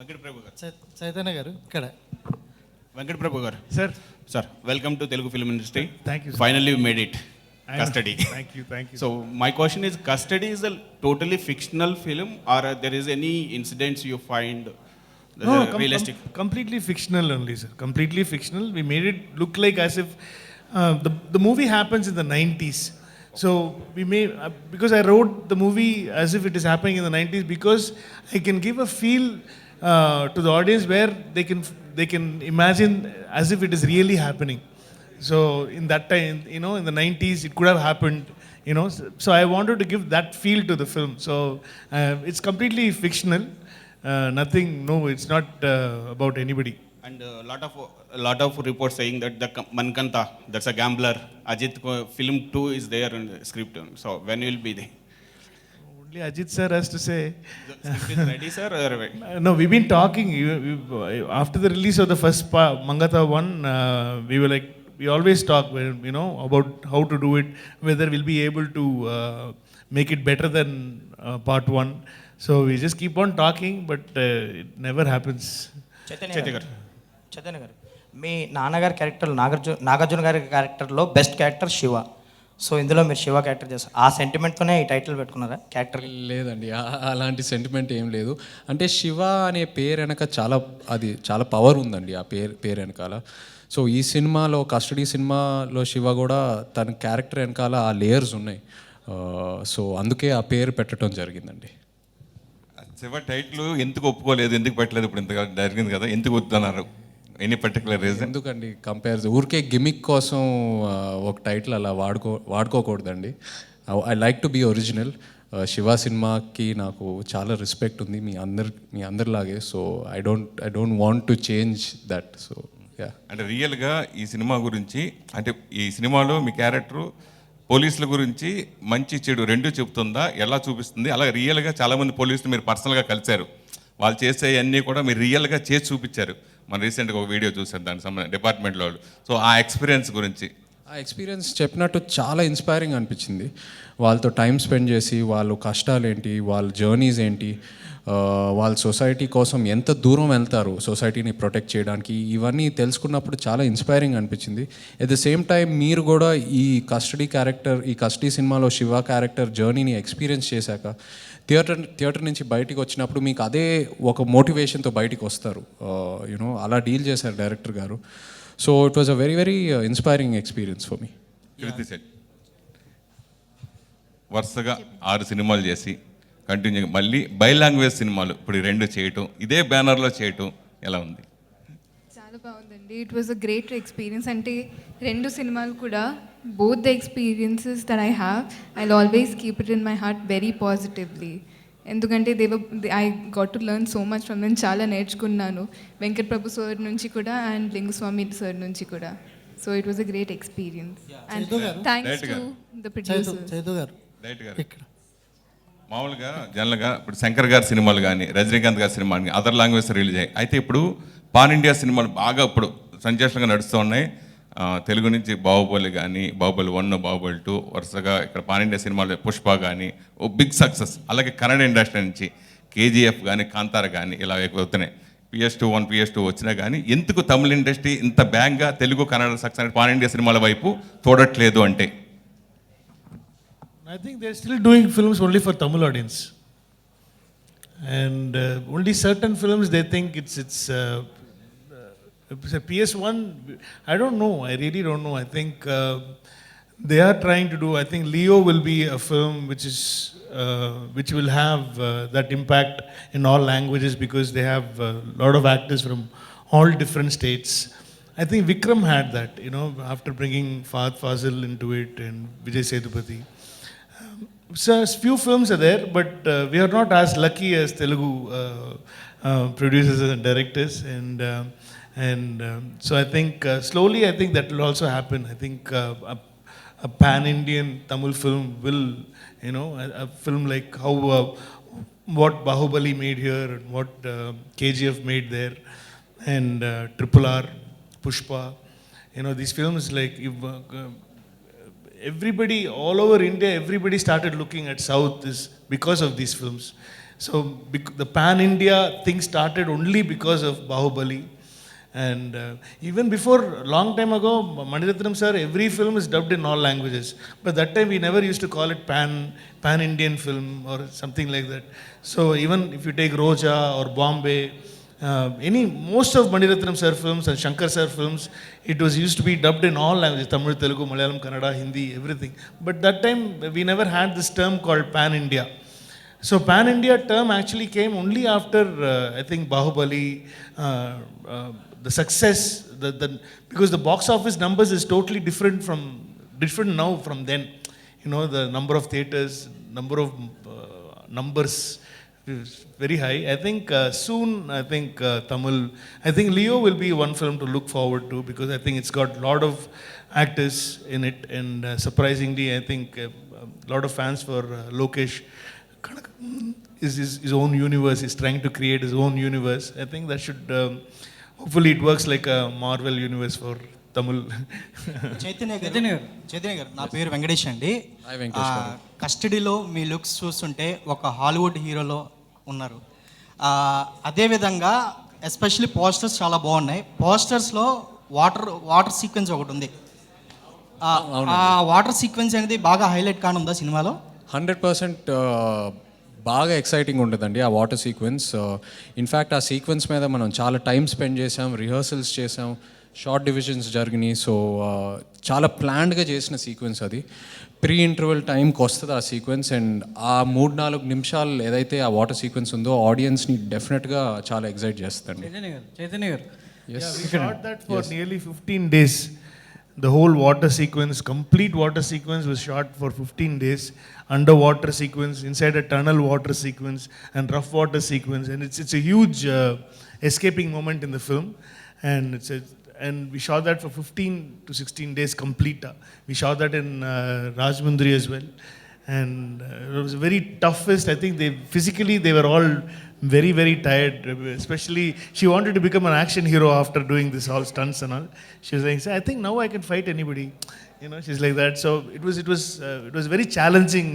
వెంకట ప్రభు గారు, చైతన్య గారు ఇక్కడ. వెంకట ప్రభు గారు, Sir, welcome to Telugu film industry. thank you, sir. Finally you made it. Custody. Thank you. So my question is, Custody is a totally fictional film, or there is any incidents you find realistic? Completely fictional only, sir. Completely fictional. We made it look like as if the movie happens in the 90s. So we made, because I wrote the movie as if it is happening in the 90s, because I can give a feel to the audience where they can imagine as if it is really happening. So in that time, in the 90s, it could have happened, So I wanted to give that feel to the film. So it's completely fictional. Nothing, no, it's not about anybody. And a lot of reports saying that the Mankanta, that's a gambler, Ajit film 2 is there in the script. So when will be there? Only Ajit sir has to say. The script is ready, sir? Or No, we've been talking. After the release of the first Mangata one, we were like, we always talk, about how to do it, whether we'll be able to make it better than part one. So we just keep on talking, but it never happens. Chaitanya గారు, మీ నాన్నగారి character Nagarjuna గారి క్యారెక్టర్లో best character Shiva. So ఇందులో మీరు Shiva character చేస్తారు. ఆ సెంటిమెంట్తోనే ఈ title పెట్టుకున్నారా క్యారెక్టర్? లేదండి, అలాంటి సెంటిమెంట్ ఏం లేదు. అంటే శివ అనే పేరు వెనక చాలా పవర్ ఉందండి ఆ పేరు వెనకాల. సో ఈ సినిమాలో, కస్టడీ సినిమాలో శివ కూడా తన క్యారెక్టర్ వెనకాల ఆ లేయర్స్ ఉన్నాయి. సో అందుకే ఆ పేరు పెట్టడం జరిగిందండి. శివ టైటిల్ ఎందుకు ఒప్పుకోలేదు, ఎందుకు పెట్టలేదు, ఇప్పుడు ఇంతగా జరిగింది కదా, ఎందుకు వద్దన్నారు? Any particular reason? ఎందుకండి ఊరికే గిమిక్ కోసం ఒక టైటిల్ అలా వాడుకోకూడదండి. I like to be original. Siva సినిమాకి నాకు చాలా రెస్పెక్ట్ ఉంది మీ అందరిలాగే. So I don't want to change that. So yeah. అంటే రియల్గా ఈ సినిమా గురించి, అంటే ఈ సినిమాలో మీ క్యారెక్టరు పోలీసుల గురించి మంచి చెడు రెండు చెబుతుందా, ఎలా చూపిస్తుంది? అలా రియల్గా చాలామంది పోలీసులు మీరు పర్సనల్గా కలిశారు, వాళ్ళు చేసే అన్నీ కూడా మీరు రియల్గా చేసి చూపించారు. మనం రీసెంట్గా ఒక వీడియో చూసారు దానికి సంబంధించి డిపార్ట్మెంట్లో వాళ్ళు. సో ఆ ఎక్స్పీరియన్స్ గురించి. ఆ ఎక్స్పీరియన్స్ చెప్పినట్టు చాలా ఇన్స్పైరింగ్ అనిపించింది. వాళ్ళతో టైం స్పెండ్ చేసి, వాళ్ళ కష్టాలు ఏంటి, వాళ్ళ జర్నీస్ ఏంటి, వాళ్ళ సొసైటీ కోసం ఎంత దూరం వెళ్తారు సొసైటీని ప్రొటెక్ట్ చేయడానికి, ఇవన్నీ తెలుసుకున్నప్పుడు చాలా ఇన్స్పైరింగ్ అనిపించింది. ఎట్ ద సేమ్ టైం మీరు కూడా ఈ కస్టడీ సినిమాలో శివ క్యారెక్టర్ జర్నీని ఎక్స్పీరియన్స్ చేశాక థియేటర్ నుంచి బయటికి వచ్చినప్పుడు మీకు అదే ఒక మోటివేషన్తో బయటికి వస్తారు. అలా డీల్ చేశారు డైరెక్టర్ గారు. So it was a very very inspiring experience for me. వరుసగా 6 సినిమాలు చేసి కంటిన్యూగా మళ్ళీ బై లాంగ్వేజ్ సినిమాలు ఇప్పుడు 2 చేయటం, ఇదే బ్యానర్లో చేయటం ఎలా ఉంది? చాలా బాగుందండి. It was a great experience. అంటే 2 సినిమాలు కూడా, both the experiences that I have, I will always keep it in my heart very positively. ఎందుకంటే I got to learn so much from them. చాలా నేర్చుకున్నాను వెంకట ప్రభు సార్ నుంచి కూడా అండ్ లింగుస్వామి సార్ నుంచి కూడా. So it was a great experience and thanks to the producer. ఇక్కడ మామూలుగా జనరల్గా ఇప్పుడు శంకర్ గారి సినిమాలు కానీ, రజనీకాంత్ గారి సినిమాలు కానీ అదర్ లాంగ్వేజ్ రిలీజ్ అయ్యాయి. అయితే ఇప్పుడు పాన్ ఇండియా సినిమాలు బాగా ఇప్పుడు సంచేష్టంగా నడుస్తూ ఉన్నాయి. తెలుగు నుంచి బాహుబలి కానీ, బాహుబలి 1, బాహుబలి 2, వరుసగా ఇక్కడ పాన్ ఇండియా సినిమాలు పుష్ప కానీ ఓ బిగ్ సక్సెస్. అలాగే కన్నడ ఇండస్ట్రీ నుంచి కేజీఎఫ్ కానీ, కాంతార కానీ ఇలా అవుతున్నాయి. PS2 PS2 వచ్చినా కానీ ఎందుకు తమిళ ఇండస్ట్రీ ఇంత బ్యాంగ్గా Telugu, Kannada success pan India సినిమాల వైపు చూడట్లేదు అంటే? I think they're still doing films only for Tamil audience, and only certain films they think it's a PS1. I don't know. I really don't know. I think they are trying to do. I think Leo will be a film which will have that impact in all languages, because they have a lot of actors from all different states. I think Vikram had that, after bringing Fahad Fazil into it and Vijay Sethupathi. So few films are there, but we are not as lucky as Telugu producers and directors, and so I think slowly I think that will also happen. I think a pan-Indian Tamil film will, a film like how what Bahubali made here and what KGF made there, and RRR, Pushpa, these films like everybody all over India, everybody started looking at South is because of these films. So the pan-India thing started only because of Bahubali. And even before, long time ago, Maniratnam sir, every film is dubbed in all languages. But that time we never used to call it pan-Indian film or something like that. So even if you take Roja or Bombay, most of Maniratnam sir films and Shankar sir films, it was used to be dubbed in all languages, Tamil, Telugu, Malayalam, Kannada, Hindi, everything. But that time we never had this term called pan-India. So pan-India term actually came only after, I think, Bahubali, the success, because the box office numbers is totally different now from then. You know, the number of theaters, numbers is very high. I think soon, I think Tamil, I think Leo will be one film to look forward to, because I think it's got a lot of actors in it, and surprisingly, I think a lot of fans for Lokesh. Is his own universe. He's trying to create his own universe. I think that should, hopefully it works like a Marvel universe for Tamil. Chaitanya గారు నా పేరు వెంకటేష్ అండి. Hi, Venkatesh గారు. కస్టడీలో మీ looks చూస్తుంటే ఒక Hollywood హీరోలో ఉన్నారు. అదేవిధంగా ఎస్పెషల్లీ పోస్టర్స్ చాలా బాగున్నాయి. పోస్టర్స్లో వాటర్ సీక్వెన్స్ ఒకటి ఉంది. ఆ వాటర్ సీక్వెన్స్ అనేది బాగా హైలైట్ కానుందా సినిమాలో? 100% బాగా ఎక్సైటింగ్ ఉంటుందండి ఆ వాటర్ సీక్వెన్స్. ఇన్ఫ్యాక్ట్ ఆ సీక్వెన్స్ మీద మనం చాలా టైం స్పెండ్ చేసాం, రిహర్సల్స్ చేసాం, షార్ట్ డివిజన్స్ జరిగినాయి. సో చాలా ప్లాన్డ్గా చేసిన సీక్వెన్స్ అది. ప్రీ ఇంటర్వెల్ టైంకి వస్తుంది ఆ సీక్వెన్స్, అండ్ ఆ 3-4 నిమిషాలు ఏదైతే ఆ వాటర్ సీక్వెన్స్ ఉందో ఆడియన్స్ని డెఫినెట్గా చాలా ఎక్సైట్ చేస్తుంది. చైతన్య గారు Yeah, we shot that for nearly 15 days. The whole water sequence, complete water sequence was shot for 15 days. Underwater sequence, inside a tunnel water sequence, and rough water sequence. And it's a huge escaping moment in the film. And we shot that for 15 to 16 days complete. We shot that in Rajmundry as well. And it was very toughest. I think they were all very, very tired. Especially, she wanted to become an action hero after doing this all stunts and all. She was like, I think now I can fight anybody. You know, she's like that. So it was very challenging.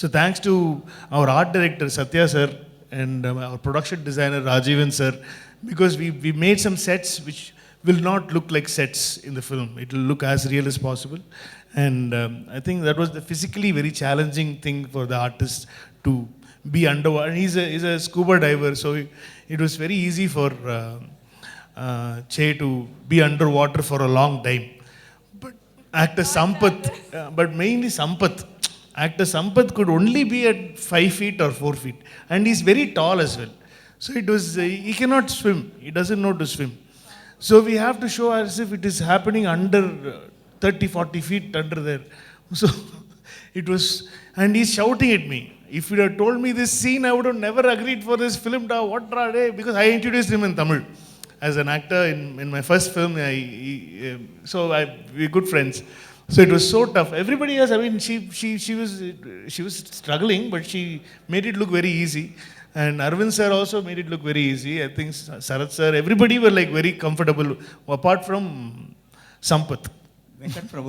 So thanks to our art director Satya sir and our production designer Rajivan sir, because we made some sets which will not look like sets in the film. It will look as real as possible. And I think that was the physically very challenging thing for the artist to be underwater. He's a scuba diver, so it was very easy for Che to be underwater for a long time. But actor Sampath, but mainly Sampath, actor Sampath could only be at 5 feet or 4 feet, and he's very tall as well. So it was he cannot swim. He doesn't know to swim. So we have to show as if it is happening under 30-40 feet under there. So it was, and he's shouting at me. If you had told me this scene, I would have never agreed for this film. Because I introduced him in Tamil as an actor in my first film. We're good friends. So it was so tough. Everybody else, I mean, she was struggling, but she made it look very easy. And Arvind sir also made it look very easy. I think Sarath sir, everybody were like very comfortable, apart from Sampath. Venkat Prabhu